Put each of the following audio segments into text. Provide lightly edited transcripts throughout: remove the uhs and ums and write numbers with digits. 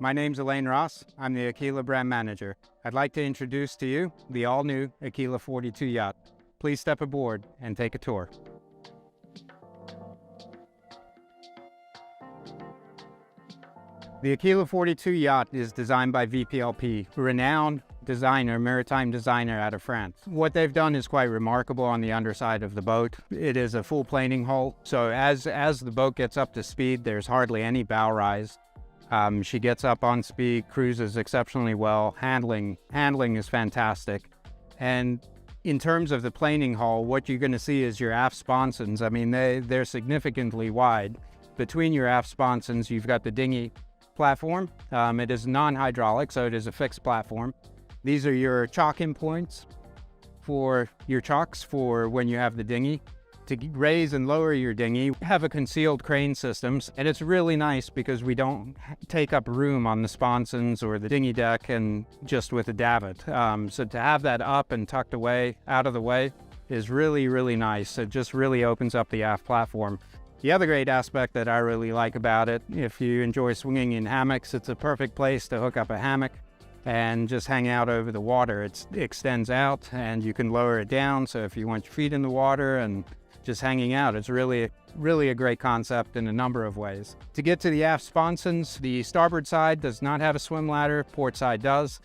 My name's Elaine Ross. I'm the Aquila brand manager. I'd like to introduce to you the all-new Aquila 42 yacht. Please step aboard and take a tour. The Aquila 42 yacht is designed by VPLP, a renowned designer, maritime designer out of France. What they've done is quite remarkable on the underside of the boat. It is a full planing hull, so as the boat gets up to speed, there's hardly any bow rise. She gets up on speed, cruises exceptionally well, handling is fantastic. And in terms of the planing hull, what you're going to see is your aft sponsons. I mean, they're significantly wide. Between your aft sponsons, you've got the dinghy platform. It is non-hydraulic, so it is a fixed platform. These are your chock-in points for your chocks for when you have the dinghy. To raise and lower your dinghy, we have a concealed crane systems, and it's really nice because we don't take up room on the sponsons or the dinghy deck and just with a davit. So to have that up and tucked away, out of the way, is really, really nice. It just really opens up the aft platform. The other great aspect that I really like about it, if you enjoy swinging in hammocks, it's a perfect place to hook up a hammock and just hang out over the water. It extends out and you can lower it down, so if you want your feet in the water and just hanging out, it's really a great concept in a number of ways. To get to the aft sponsons, the starboard side does not have a swim ladder, port side does.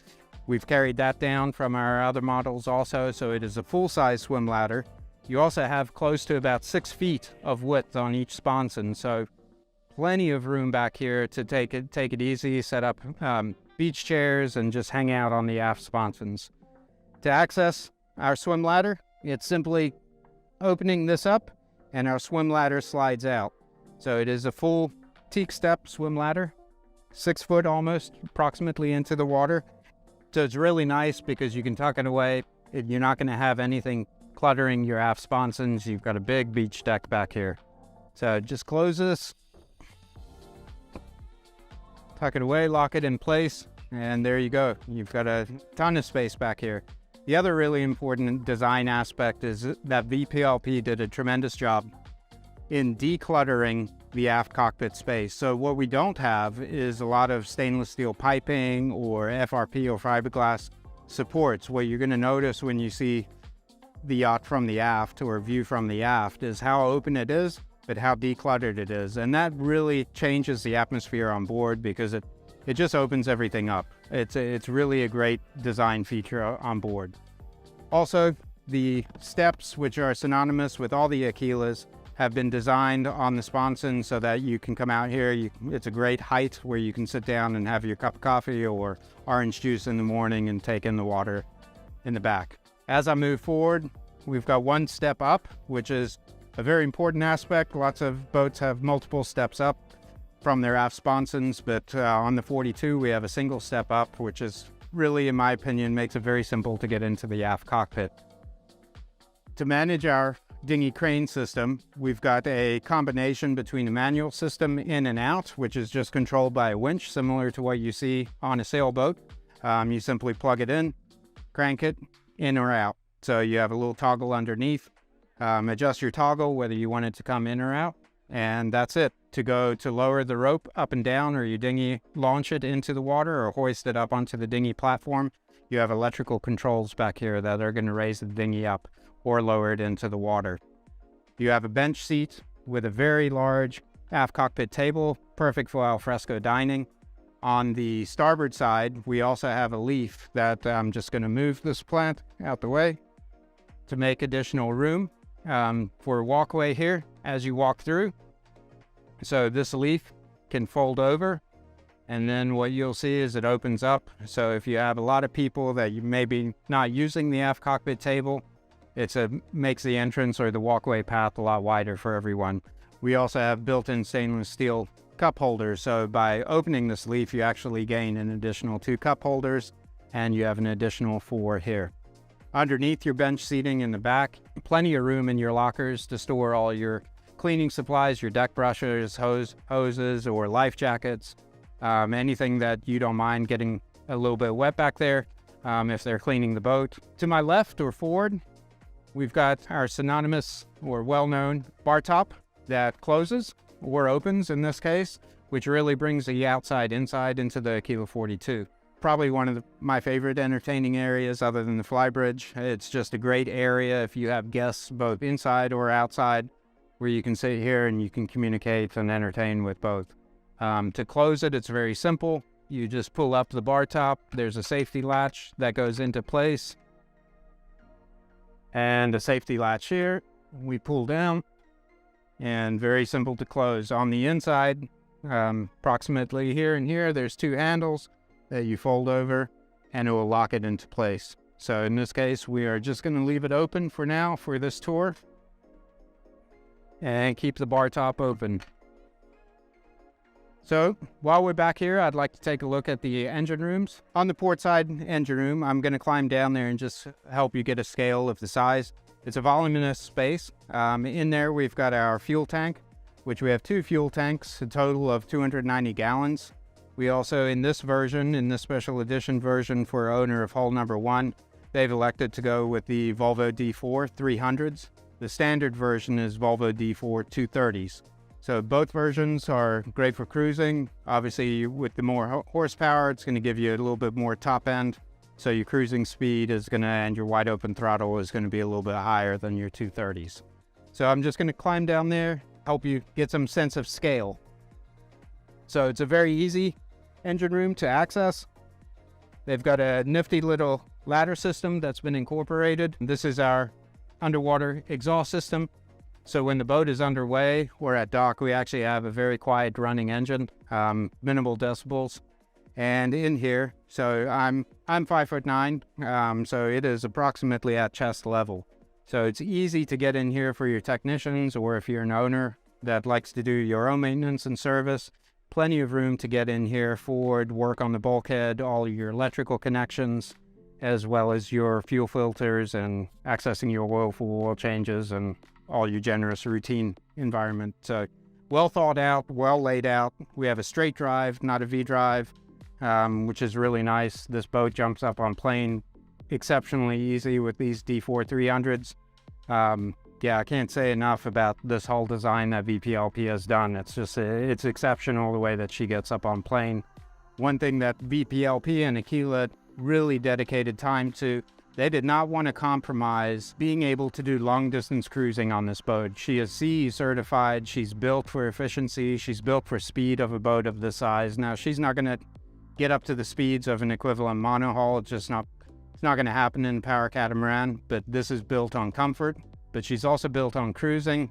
We've carried that down from our other models also, so it is a full-size swim ladder. You also have close to about 6 feet of width on each sponson, so plenty of room back here to take it easy, set up beach chairs and just hang out on the aft sponsons. To access our swim ladder, it's simply opening this up and our swim ladder slides out. So it is a full teak step swim ladder, 6 foot almost, approximately into the water. So it's really nice because you can tuck it away. You're not going to have anything cluttering your aft sponsons. You've got a big beach deck back here. So just close this, tuck it away, lock it in place, and there you go. You've got a ton of space back here. The other really important design aspect is that VPLP did a tremendous job in decluttering the aft cockpit space. So what we don't have is a lot of stainless steel piping or FRP or fiberglass supports. What you're going to notice when you see the yacht from the aft or view from the aft is how open it is, but how decluttered it is. And that really changes the atmosphere on board because it just opens everything up. It's really a great design feature on board. Also, the steps, which are synonymous with all the Aquilas, have been designed on the sponson so that you can come out here. It's a great height where you can sit down and have your cup of coffee or orange juice in the morning and take in the water in the back. As I move forward, we've got one step up, which is a very important aspect. Lots of boats have multiple steps up from their aft sponsons, but on the 42, we have a single step up, which is really, in my opinion, makes it very simple to get into the aft cockpit. To manage our dinghy crane system, we've got a combination between a manual system in and out, which is just controlled by a winch, similar to what you see on a sailboat. You simply plug it in, crank it, in or out. So you have a little toggle underneath. Adjust your toggle whether you want it to come in or out, and that's it. To lower the rope up and down, or your dinghy, launch it into the water or hoist it up onto the dinghy platform, you have electrical controls back here that are going to raise the dinghy up or lower it into the water. You have a bench seat with a very large aft cockpit table, perfect for alfresco dining. On the starboard side, we also have a leaf that I'm just going to move this plant out the way to make additional room for a walkway here as you walk through. So this leaf can fold over, and then what you'll see is it opens up. So if you have a lot of people that you may be not using the aft cockpit table, it makes the entrance or the walkway path a lot wider for everyone. We also have built-in stainless steel cup holders, so by opening this leaf you actually gain an additional 2 cup holders, and you have an additional 4 here. Underneath your bench seating in the back, plenty of room in your lockers to store all your cleaning supplies, your deck brushes, hoses, or life jackets, anything that you don't mind getting a little bit wet back there if they're cleaning the boat. To my left or forward, we've got our synonymous or well-known bar top that closes or opens in this case which really brings the outside inside into the Aquila 42. Probably one of my favorite entertaining areas other than the flybridge. It's just a great area if you have guests both inside or outside, where you can sit here and you can communicate and entertain with both. To close it, it's very simple. You just pull up the bar top. There's a safety latch that goes into place. And a safety latch here. We pull down. And very simple to close. On the inside, approximately here and here, there's two handles that you fold over and it will lock it into place. So in this case, we are just going to leave it open for now for this tour and keep the bar top open. So while we're back here, I'd like to take a look at the engine rooms. On the port side engine room, I'm going to climb down there and just help you get a scale of the size. It's a voluminous space. In there, we've got our fuel tank, which we have two fuel tanks, a total of 290 gallons. We also, in this version, in this special edition version for owner of hull number 1, they've elected to go with the Volvo D4 300s. The standard version is Volvo D4 230s. So both versions are great for cruising. Obviously, with the more horsepower, it's going to give you a little bit more top end. So your cruising speed is going to, and your wide open throttle is going to be a little bit higher than your 230s. So I'm just going to climb down there, help you get some sense of scale. So it's a very easy engine room to access. They've got a nifty little ladder system that's been incorporated. This is our underwater exhaust system. So when the boat is underway or at dock, we actually have a very quiet running engine, minimal decibels. And in here, so I'm 5'9", so it is approximately at chest level. So it's easy to get in here for your technicians, or if you're an owner that likes to do your own maintenance and service. Plenty of room to get in here for work on the bulkhead, all your electrical connections, as well as your fuel filters and accessing your oil for oil changes and all your generous routine environment. So well thought out, well laid out. We have a straight drive, not a V drive, which is really nice. This boat jumps up on plane exceptionally easy with these D4 300s. Yeah, I can't say enough about this hull design that VPLP has done. It's just, it's exceptional the way that she gets up on plane. One thing that VPLP and Aquila really dedicated time to, they did not want to compromise being able to do long distance cruising on this boat. She is CE certified. She's built for efficiency. She's built for speed of a boat of this size. Now, she's not going to get up to the speeds of an equivalent monohull. It's just not, it's not going to happen in Power Catamaran, but this is built on comfort. But she's also built on cruising,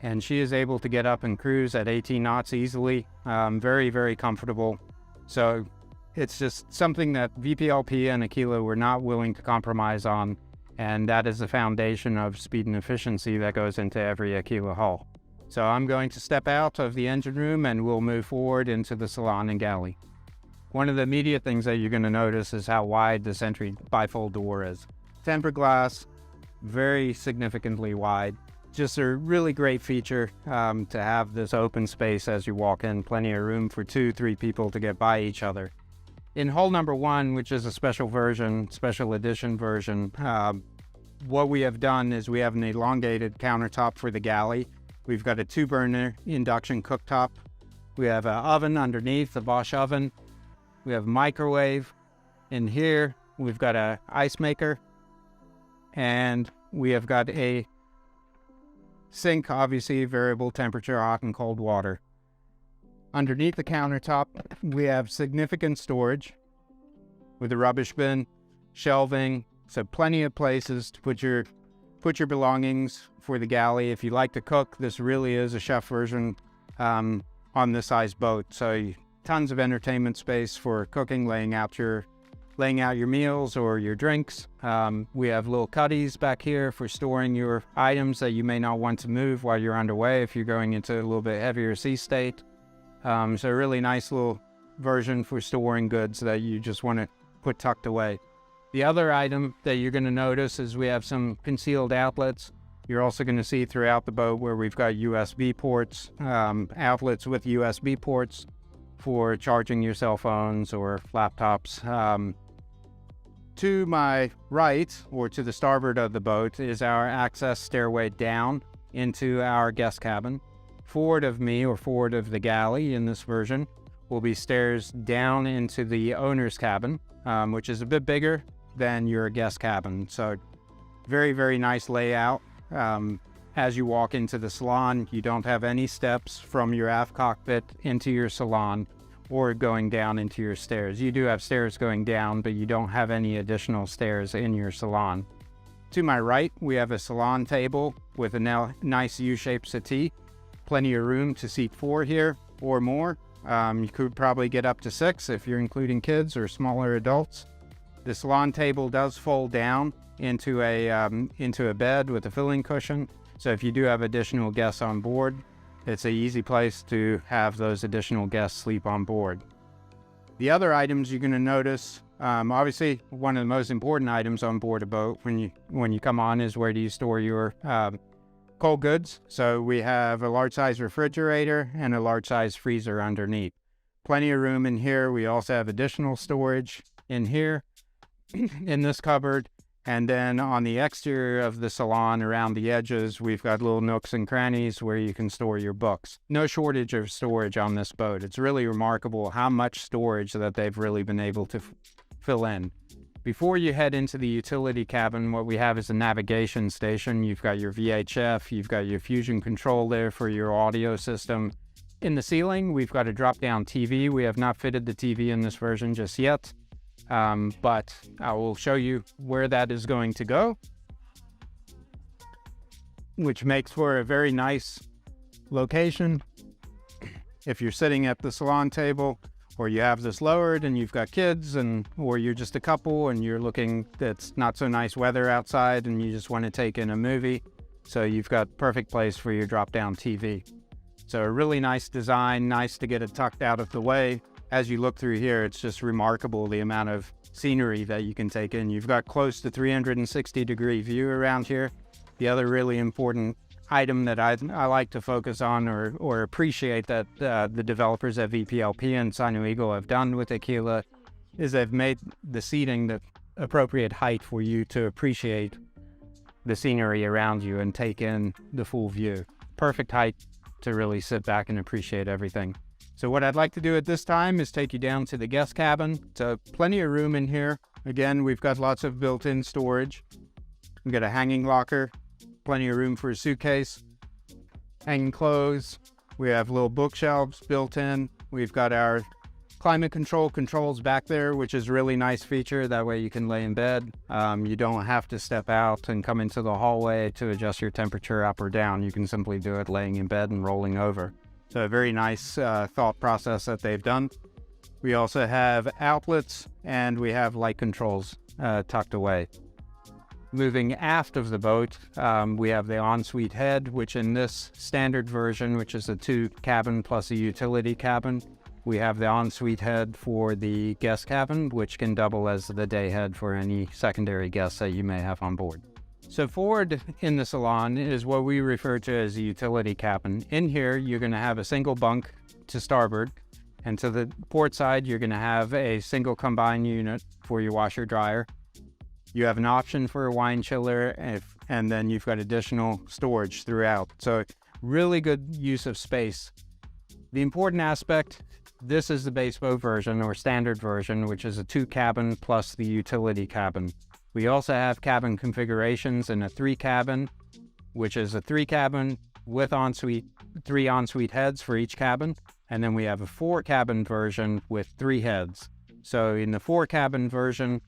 and she is able to get up and cruise at 18 knots easily. Very, very comfortable. So it's just something that VPLP and Aquila were not willing to compromise on, and that is the foundation of speed and efficiency that goes into every Aquila hull. So I'm going to step out of the engine room and we'll move forward into the salon and galley. One of the immediate things that you're going to notice is how wide this entry bifold door is. Tempered glass, very significantly wide. Just a really great feature to have this open space as you walk in. Plenty of room for 2-3 people to get by each other. In hull number 1, which is a special version, special edition version, what we have done is we have an elongated countertop for the galley. We've got a 2-burner induction cooktop. We have an oven underneath, the Bosch oven. We have microwave. In here, we've got an ice maker. And we have got a sink, obviously variable temperature, hot and cold water. Underneath the countertop, we have significant storage with a rubbish bin, shelving, so plenty of places to put your belongings for the galley. If you like to cook, this really is a chef version on this size boat. So tons of entertainment space for cooking, laying out your meals or your drinks. We have little cuddies back here for storing your items that you may not want to move while you're underway if you're going into a little bit heavier sea state. So a really nice little version for storing goods that you just want to put tucked away. The other item that you're going to notice is we have some concealed outlets. You're also going to see throughout the boat where we've got USB ports, outlets with USB ports for charging your cell phones or laptops. To my right, or to the starboard of the boat, is our access stairway down into our guest cabin. Forward of me, or forward of the galley in this version, will be stairs down into the owner's cabin, which is a bit bigger than your guest cabin. So very, very nice layout. As you walk into the salon, you don't have any steps from your aft cockpit into your salon or going down into your stairs. You do have stairs going down, but you don't have any additional stairs in your salon. To my right, we have a salon table with a nice U-shaped settee. Plenty of room to seat 4 here or more. You could probably get up to 6 if you're including kids or smaller adults. The salon table does fold down into a bed with a filling cushion. So if you do have additional guests on board, it's an easy place to have those additional guests sleep on board. The other items you're going to notice, obviously one of the most important items on board a boat when you come on is where do you store your cold goods. So we have a large size refrigerator and a large size freezer underneath. Plenty of room in here. We also have additional storage in here in this cupboard. And then on the exterior of the salon, around the edges, we've got little nooks and crannies where you can store your books. No shortage of storage on this boat. It's really remarkable how much storage that they've really been able to fill in. Before you head into the utility cabin, what we have is a navigation station. You've got your VHF, you've got your fusion control there for your audio system. In the ceiling, we've got a drop-down TV. We have not fitted the TV in this version just yet. But I will show you where that is going to go, which makes for a very nice location. If you're sitting at the salon table, or you have this lowered and you've got kids, or you're just a couple and you're looking, it's not so nice weather outside and you just want to take in a movie, so you've got perfect place for your drop-down TV. So a really nice design, nice to get it tucked out of the way. As you look through here, it's just remarkable the amount of scenery that you can take in. You've got close to 360-degree view around here. The other really important item that I like to focus on or appreciate that the developers at VPLP and Sino Eagle have done with Aquila is they've made the seating the appropriate height for you to appreciate the scenery around you and take in the full view. Perfect height to really sit back and appreciate everything. So what I'd like to do at this time is take you down to the guest cabin. So plenty of room in here. Again, we've got lots of built-in storage. We've got a hanging locker, plenty of room for a suitcase, hanging clothes. We have little bookshelves built in. We've got our climate controls back there, which is a really nice feature. That way you can lay in bed. You don't have to step out and come into the hallway to adjust your temperature up or down. You can simply do it laying in bed and rolling over. So a very nice thought process that they've done. We also have outlets and we have light controls tucked away. Moving aft of the boat, we have the ensuite head, which in this standard version, which is a 2-cabin plus a utility cabin, we have the ensuite head for the guest cabin, which can double as the day head for any secondary guests that you may have on board. So forward in the salon is what we refer to as a utility cabin. In here, you're going to have a single bunk to starboard, and to the port side, you're going to have a single combined unit for your washer dryer. You have an option for a wine chiller, and then you've got additional storage throughout. So really good use of space. The important aspect, this is the base boat version or standard version, which is a 2-cabin plus the utility cabin. We also have cabin configurations in a 3-cabin, which is a 3-cabin with three ensuite heads for each cabin. And then we have a 4-cabin version with 3 heads. So in the 4-cabin version,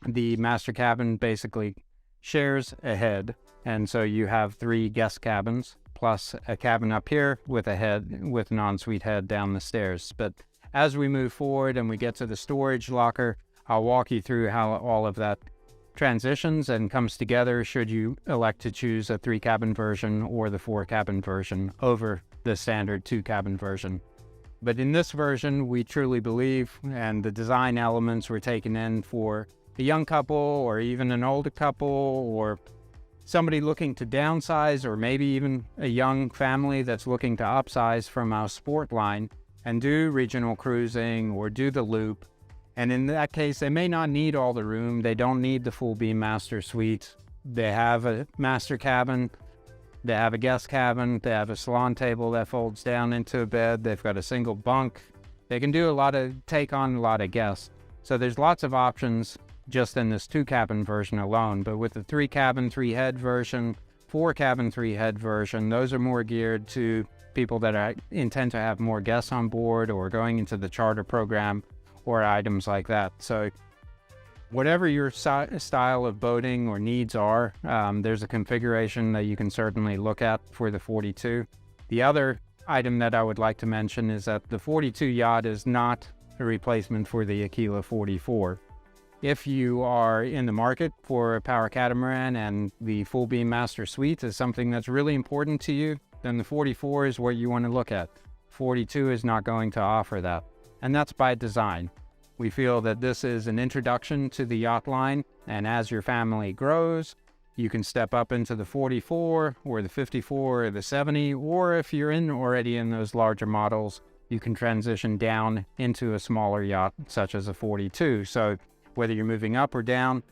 the master cabin basically shares a head. And so you have 3 guest cabins plus a cabin up here with a head, with an ensuite head down the stairs. But as we move forward and we get to the storage locker, I'll walk you through how all of that transitions and comes together should you elect to choose a 3-cabin version or the 4-cabin version over the standard 2-cabin version. But in this version, we truly believe, and the design elements were taken in for a young couple or even an older couple or somebody looking to downsize, or maybe even a young family that's looking to upsize from our sport line and do regional cruising or do the loop. And in that case, they may not need all the room. They don't need the full beam master suite. They have a master cabin They have a guest cabin. They have a salon table that folds down into a bed. They've got a single bunk. They can take on a lot of guests. So there's lots of options just in this 2-cabin version alone. But with the 3-cabin, 3-head version, 4-cabin, 3-head version, those are more geared to people that intend to have more guests on board or going into the charter program or items like that. So whatever your style of boating or needs are, there's a configuration that you can certainly look at for the 42. The other item that I would like to mention is that the 42 yacht is not a replacement for the Aquila 44. If you are in the market for a power catamaran and the full beam master suite is something that's really important to you, then the 44 is what you want to look at. 42 is not going to offer that, and that's by design. We feel that this is an introduction to the yacht line, and as your family grows, you can step up into the 44 or the 54 or the 70, or if you're already in those larger models, you can transition down into a smaller yacht such as a 42. So whether you're moving up or down,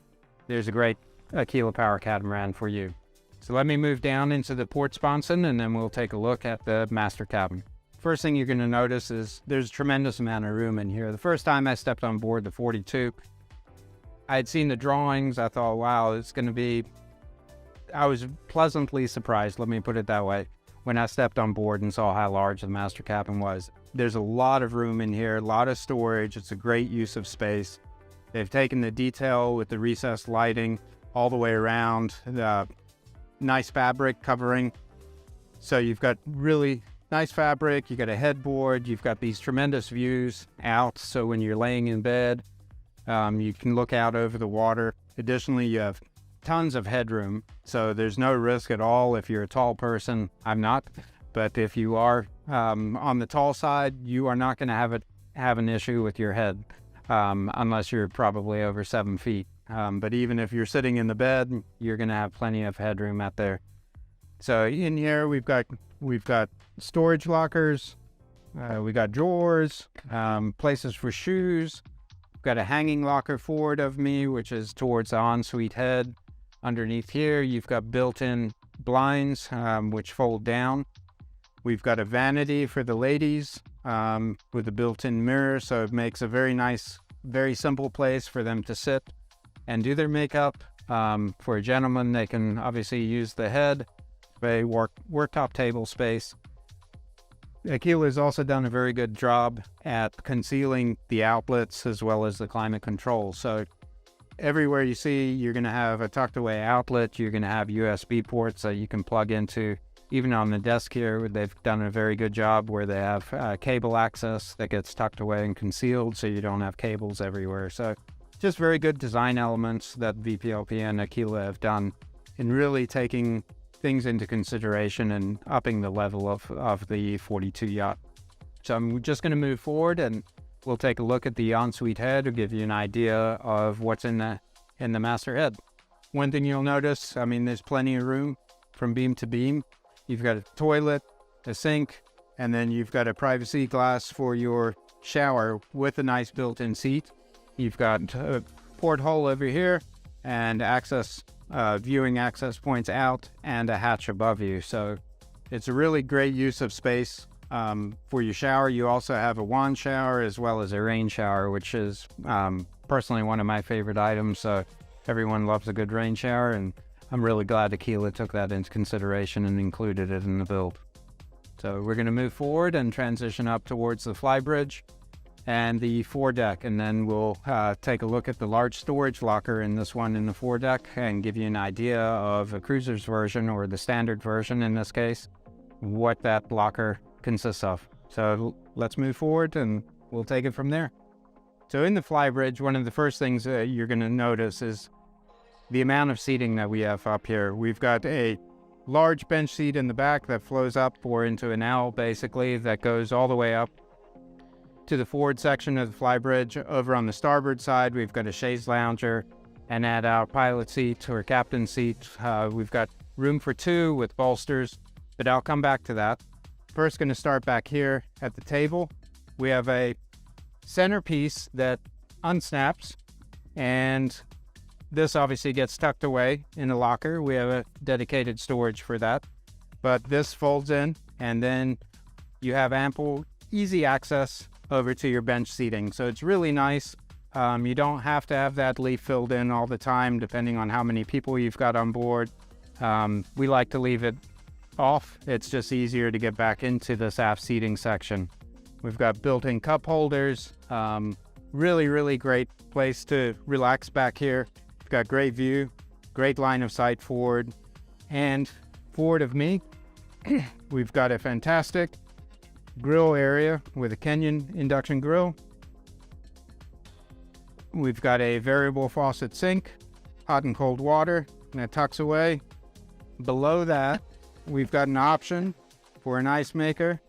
there's a great Aquila power catamaran for you. So let me move down into the port sponson, and then we'll take a look at the master cabin. First thing you're going to notice is there's a tremendous amount of room in here. The first time I stepped on board the 42, I had seen the drawings. I thought, wow, it's going to be... I was pleasantly surprised, let me put it that way, when I stepped on board and saw how large the master cabin was. There's a lot of room in here, a lot of storage. It's a great use of space. They've taken the detail with the recessed lighting all the way around, the nice fabric covering. So you've got really nice fabric, you got a headboard, you've got these tremendous views out, so when you're laying in bed, you can look out over the water. Additionally, you have tons of headroom, so there's no risk at all if you're a tall person. I'm not, but if you are on the tall side, you are not going to have an issue with your head, unless you're probably over 7 feet. But even if you're sitting in the bed, you're going to have plenty of headroom out there. So in here, we've got storage lockers, we got drawers, places for shoes. We've got a hanging locker forward of me, which is towards the ensuite head. Underneath here, you've got built-in blinds, which fold down. We've got a vanity for the ladies with a built-in mirror, so it makes a very nice, very simple place for them to sit and do their makeup. For a gentleman, they can obviously use the head, a worktop table space. Aquila has also done a very good job at concealing the outlets as well as the climate control. So everywhere you see, you're going to have a tucked away outlet. You're going to have USB ports that you can plug into. Even on the desk here, they've done a very good job where they have cable access that gets tucked away and concealed, so you don't have cables everywhere. So just very good design elements that VPLP and Aquila have done in really taking things into consideration and upping the level of the 42 yacht. So I'm just going to move forward and we'll take a look at the ensuite head to give you an idea of what's in the master head. One thing you'll notice, I mean, there's plenty of room from beam to beam. You've got a toilet, a sink, and then you've got a privacy glass for your shower with a nice built-in seat. You've got a porthole over here and viewing access points out and a hatch above you. So it's a really great use of space for your shower. You also have a wand shower as well as a rain shower, which is personally one of my favorite items. So everyone loves a good rain shower, and I'm really glad Aquila took that into consideration and included it in the build. So we're going to move forward and transition up towards the flybridge and the foredeck, and then we'll take a look at the large storage locker in this one in the foredeck and give you an idea of a cruiser's version, or the standard version in this case, what that locker consists of. So let's move forward and we'll take it from there. So in the flybridge, one of the first things that you're going to notice is the amount of seating that we have up here. We've got a large bench seat in the back that flows up or into an L, basically, that goes all the way up to the forward section of the flybridge. Over on the starboard side, we've got a chaise lounger, and at our pilot seat or captain seat, we've got room for 2 with bolsters, but I'll come back to that. First, going to start back here at the table. We have a centerpiece that unsnaps, and this obviously gets tucked away in a locker. We have a dedicated storage for that. but this folds in, and then you have ample, easy access over to your bench seating. So it's really nice. You don't have to have that leaf filled in all the time, depending on how many people you've got on board. We like to leave it off. It's just easier to get back into this aft seating section. We've got built-in cup holders. Really, really great place to relax back here. We've got great view, great line of sight forward. And forward of me, we've got a fantastic grill area with a Kenyon induction grill. We've got a variable faucet sink, hot and cold water, and it tucks away. Below that, we've got an option for an ice maker,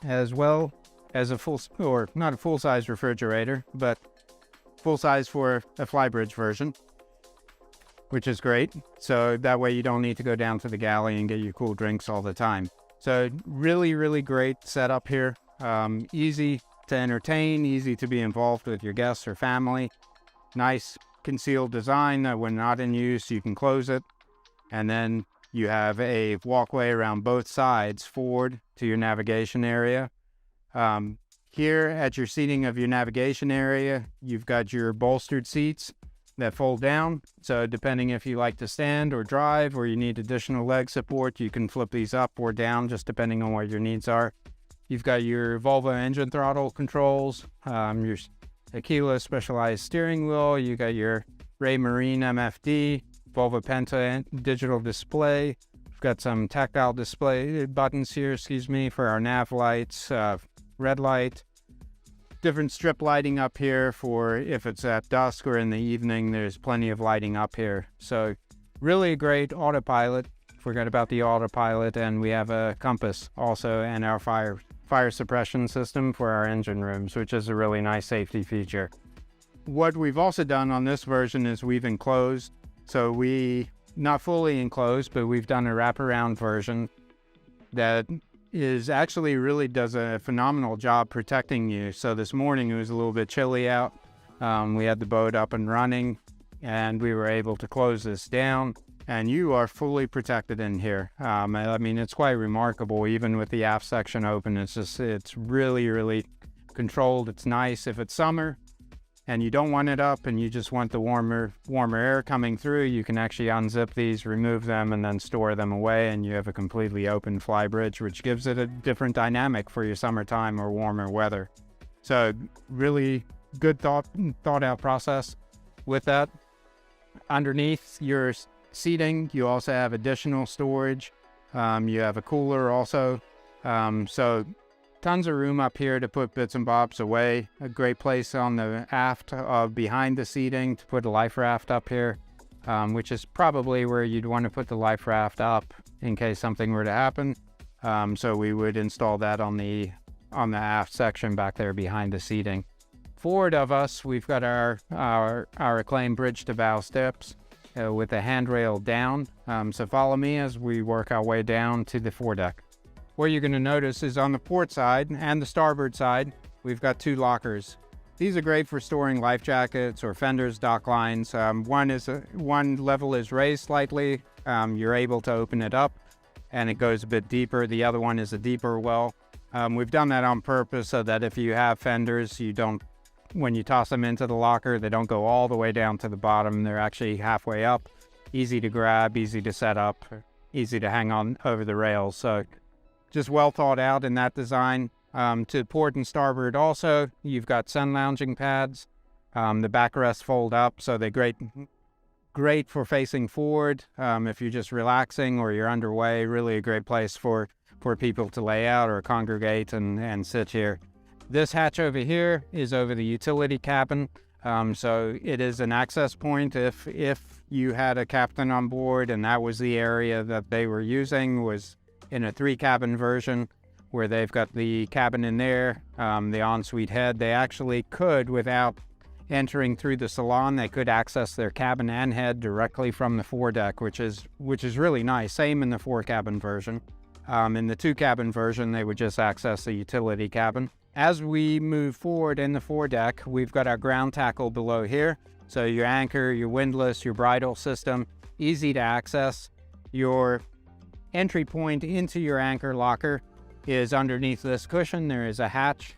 as well as a full, or not a full-size refrigerator, but full-size for a flybridge version, which is great. So that way you don't need to go down to the galley and get your cool drinks all the time. So really, really great setup here. Easy to entertain, easy to be involved with your guests or family. Nice concealed design that when not in use, you can close it. And then you have a walkway around both sides forward to your navigation area. Here at your seating of your navigation area, you've got your bolstered seats that fold down. So depending if you like to stand or drive or you need additional leg support, you can flip these up or down just depending on what your needs are. You've got your Volvo engine throttle controls, your Aquila specialized steering wheel. You got your Marine MFD, Volvo Penta digital display. We've got some tactile display buttons here, for our nav lights, red light. Different strip lighting up here for if it's at dusk or in the evening. There's plenty of lighting up here. So really a great autopilot. Forgot about the autopilot, and we have a compass also, and our fire suppression system for our engine rooms, which is a really nice safety feature. What we've also done on this version is we've enclosed. So we, not fully enclosed, but we've done a wraparound version that is actually really does a phenomenal job protecting you. So this morning it was a little bit chilly out. We had the boat up and running, and we were able to close this down, and you are fully protected in here. I mean, it's quite remarkable, even with the aft section open. It's really, really controlled. It's nice. If it's summer and you don't want it up and you just want the warmer air coming through, you can actually unzip these, remove them, and then store them away, and you have a completely open flybridge, which gives it a different dynamic for your summertime or warmer weather. So really good thought out process with that. Underneath your seating, you also have additional storage. You have a cooler also. So tons of room up here to put bits and bobs away. A great place on the aft behind the seating to put a life raft up here, which is probably where you'd want to put the life raft up in case something were to happen. So we would install that on the aft section back there behind the seating. Forward of us, we've got our acclaimed bridge to bow steps with the handrail down. So follow me as we work our way down to the foredeck. What you're going to notice is on the port side and the starboard side, we've got two lockers. These are great for storing life jackets or fenders, dock lines. One level is raised slightly. You're able to open it up and it goes a bit deeper. The other one is a deeper well. We've done that on purpose so that if you have fenders, when you toss them into the locker, they don't go all the way down to the bottom. They're actually halfway up. Easy to grab, easy to set up, easy to hang on over the rails. So just well thought out in that design. To port and starboard also, you've got sun lounging pads. The backrests fold up, so they're great for facing forward. If you're just relaxing or you're underway, really a great place for people to lay out or congregate and sit here. This hatch over here is over the utility cabin. So it is an access point if you had a captain on board and that was the area that they were using, was in a 3-cabin version where they've got the cabin in there, the ensuite head. They actually could, without entering through the salon, they could access their cabin and head directly from the foredeck, which is really nice. Same in the 4-cabin version. In the 2-cabin version, they would just access the utility cabin. As we move forward in the foredeck, we've got our ground tackle below here. So your anchor, your windlass, your bridle system, easy to access. Your entry point into your anchor locker is underneath this cushion. There is a hatch.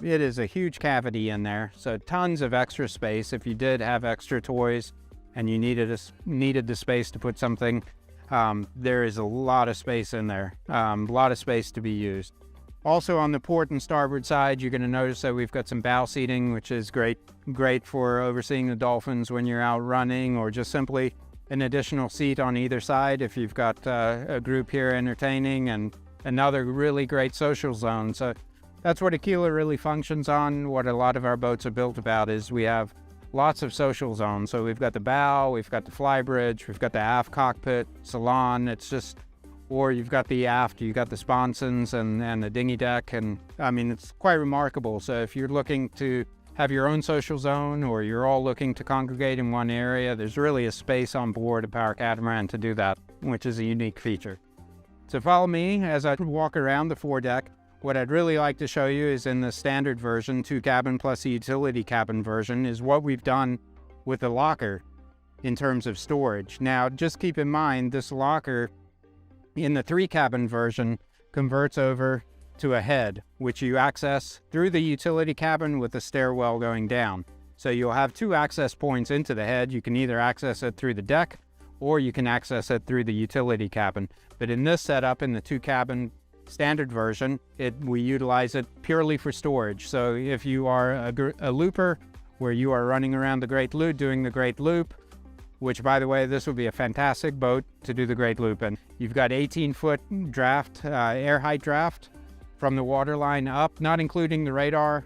It is a huge cavity in there, so tons of extra space. If you did have extra toys and you needed the space to put something, there is a lot of space in there, a lot of space to be used. Also on the port and starboard side, you're going to notice that we've got some bow seating, which is great for overseeing the dolphins when you're out running, or just simply an additional seat on either side if you've got a group here entertaining, and another really great social zone. So that's what Aquila really functions on. What a lot of our boats are built about is we have lots of social zones. So we've got the bow, we've got the flybridge, we've got the aft cockpit, salon. It's just, or you've got the aft, you've got the sponsons and the dinghy deck. And I mean, it's quite remarkable. So if you're looking to have your own social zone, or you're all looking to congregate in one area, there's really a space on board a Power Catamaran to do that, which is a unique feature. So follow me as I walk around the foredeck. What I'd really like to show you is in the standard version, 2 cabin plus the utility cabin version, is what we've done with the locker in terms of storage. Now, just keep in mind, this locker in the 3 cabin version converts over to a head, which you access through the utility cabin with a stairwell going down. So you'll have 2 access points into the head. You can either access it through the deck, or you can access it through the utility cabin. But in this setup, in the 2 cabin standard version, we utilize it purely for storage. So if you are a looper, where you are running around the Great Loop, doing the Great Loop, which, by the way, this would be a fantastic boat to do the Great Loop in. You've got 18-foot draft, air height draft from the waterline up, not including the radar.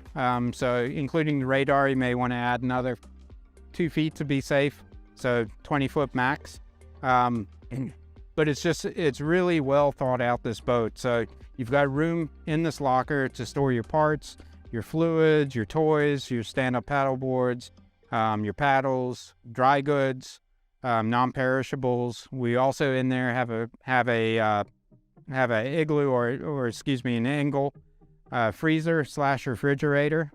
So including the radar, you may want to add another 2 feet to be safe. So 20-foot max. But it's really well thought out, this boat. So you've got room in this locker to store your parts, your fluids, your toys, your stand-up paddle boards, your paddles, dry goods, non-perishables. We also in there have a igloo or excuse me, an angle freezer / refrigerator.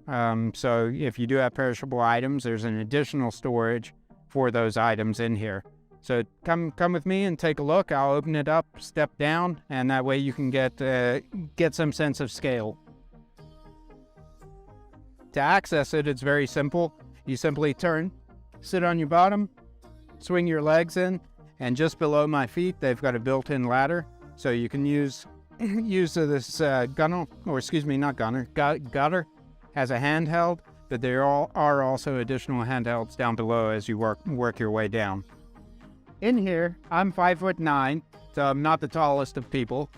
So if you do have perishable items, there's an additional storage for those items in here. So come with me and take a look. I'll open it up, step down, and that way you can get some sense of scale. To access it, it's very simple. You simply sit on your bottom, swing your legs in, and just below my feet, they've got a built-in ladder. So you can use this gutter as a handheld, but there are also additional handhelds down below as you work your way down. In here, I'm 5'9", so I'm not the tallest of people,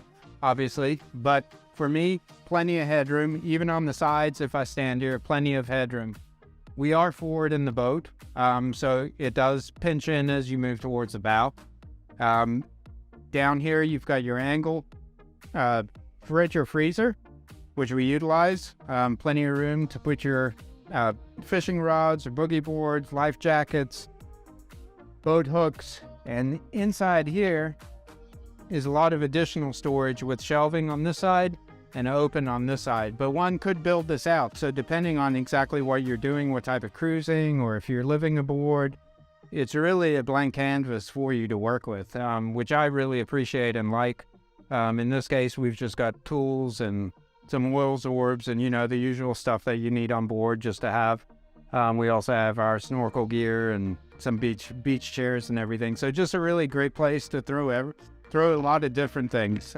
obviously, but for me, plenty of headroom. Even on the sides, if I stand here, plenty of headroom. We are forward in the boat, so it does pinch in as you move towards the bow. Down here, you've got your angle fridge or freezer, which we utilize. Plenty of room to put your fishing rods or boogie boards, life jackets, boat hooks, and inside here is a lot of additional storage with shelving on this side and open on this side. But one could build this out. So depending on exactly what you're doing, what type of cruising, or if you're living aboard, it's really a blank canvas for you to work with, which I really appreciate and like. In this case, we've just got tools and some Will's orbs and, the usual stuff that you need on board just to have. We also have our snorkel gear and some beach chairs and everything. So just a really great place to throw a lot of different things.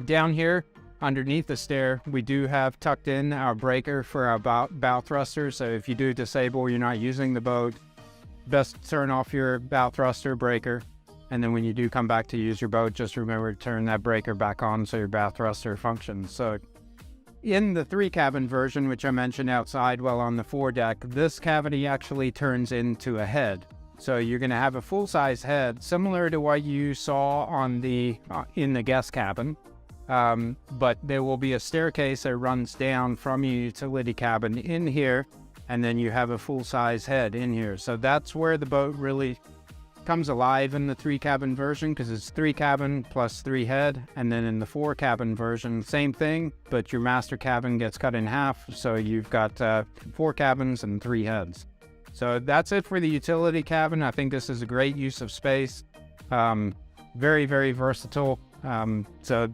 Down here, underneath the stair, we do have tucked in our breaker for our bow thruster. So if you do disable, you're not using the boat, best turn off your bow thruster breaker. And then when you do come back to use your boat, just remember to turn that breaker back on so your bow thruster functions. So in the 3 cabin version, which I mentioned outside while on the foredeck, this cavity actually turns into a head. So you're going to have a full-size head, similar to what you saw on in the guest cabin. But there will be a staircase that runs down from your utility cabin in here, and then you have a full-size head in here. So that's where the boat really comes alive in the 3 cabin version, because it's 3 cabin plus 3 head. And then in the 4 cabin version, same thing, but your master cabin gets cut in half. So you've got 4 cabins and 3 heads. So that's it for the utility cabin. I think this is a great use of space. Very, very versatile. So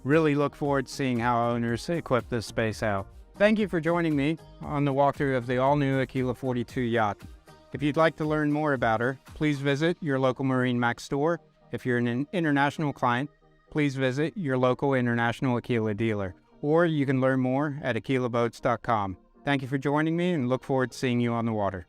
really look forward to seeing how owners equip this space out. Thank you for joining me on the walkthrough of the all-new Aquila 42 yacht. If you'd like to learn more about her, please visit your local MarineMax store. If you're an international client, please visit your local international Aquila dealer, or you can learn more at aquilaboats.com. Thank you for joining me and look forward to seeing you on the water.